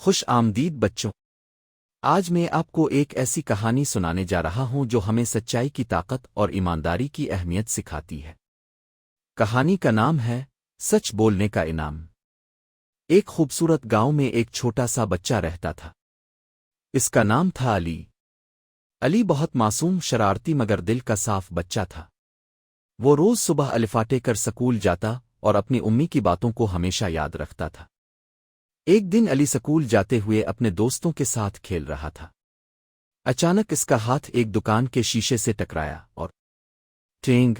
خوش آمدید بچوں، آج میں آپ کو ایک ایسی کہانی سنانے جا رہا ہوں جو ہمیں سچائی کی طاقت اور ایمانداری کی اہمیت سکھاتی ہے۔ کہانی کا نام ہے سچ بولنے کا انعام۔ ایک خوبصورت گاؤں میں ایک چھوٹا سا بچہ رہتا تھا۔ اس کا نام تھا علی۔ علی بہت معصوم، شرارتی مگر دل کا صاف بچہ تھا۔ وہ روز صبح الفاٹے کر سکول جاتا اور اپنی امی کی باتوں کو ہمیشہ یاد رکھتا تھا۔ ایک دن علی سکول جاتے ہوئے اپنے دوستوں کے ساتھ کھیل رہا تھا۔ اچانک اس کا ہاتھ ایک دکان کے شیشے سے ٹکرایا اور ٹینگ!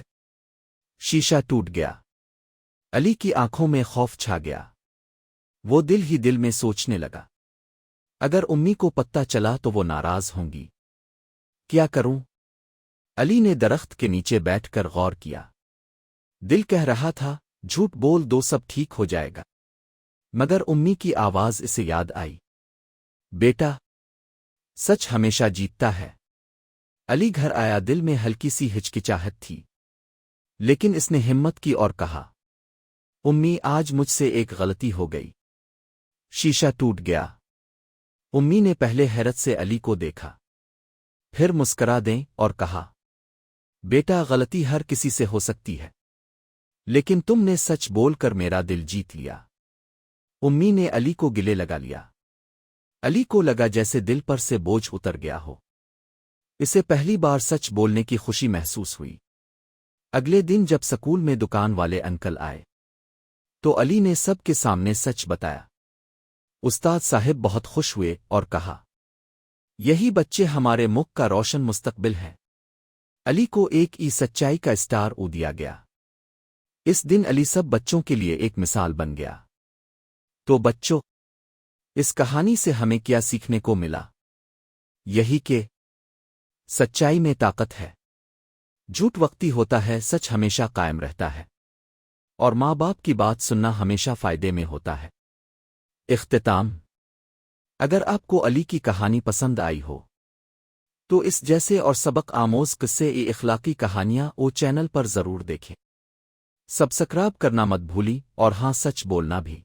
شیشہ ٹوٹ گیا۔ علی کی آنکھوں میں خوف چھا گیا۔ وہ دل ہی دل میں سوچنے لگا، اگر امی کو پتہ چلا تو وہ ناراض ہوں گی۔ کیا کروں؟ علی نے درخت کے نیچے بیٹھ کر غور کیا۔ دل کہہ رہا تھا، جھوٹ بول دو، سب ٹھیک ہو جائے گا۔ مگر امی کی آواز اسے یاد آئی، بیٹا، سچ ہمیشہ جیتتا ہے۔ علی گھر آیا، دل میں ہلکی سی ہچکچاہٹ تھی، لیکن اس نے ہمت کی اور کہا، امی، آج مجھ سے ایک غلطی ہو گئی۔ شیشہ ٹوٹ گیا۔ امی نے پہلے حیرت سے علی کو دیکھا، پھر مسکرا دیں اور کہا، بیٹا، غلطی ہر کسی سے ہو سکتی ہے، لیکن تم نے سچ بول کر میرا دل جیت لیا۔ امی نے علی کو گلے لگا لیا۔ علی کو لگا جیسے دل پر سے بوجھ اتر گیا ہو۔ اسے پہلی بار سچ بولنے کی خوشی محسوس ہوئی۔ اگلے دن جب سکول میں دکان والے انکل آئے تو علی نے سب کے سامنے سچ بتایا۔ استاد صاحب بہت خوش ہوئے اور کہا، یہی بچے ہمارے ملک کا روشن مستقبل ہے۔ علی کو ایک سچائی کا اسٹار دیا گیا۔ اس دن علی سب بچوں کے لیے ایک مثال بن گیا۔ تو بچوں، اس کہانی سے ہمیں کیا سیکھنے کو ملا؟ یہی کہ سچائی میں طاقت ہے۔ جھوٹ وقتی ہوتا ہے، سچ ہمیشہ قائم رہتا ہے، اور ماں باپ کی بات سننا ہمیشہ فائدے میں ہوتا ہے۔ اختتام: اگر آپ کو علی کی کہانی پسند آئی ہو تو اس جیسے اور سبق آموز قصے اخلاقی کہانیاں چینل پر ضرور دیکھیں۔ سبسکرائب کرنا مت بھولی، اور ہاں، سچ بولنا بھی۔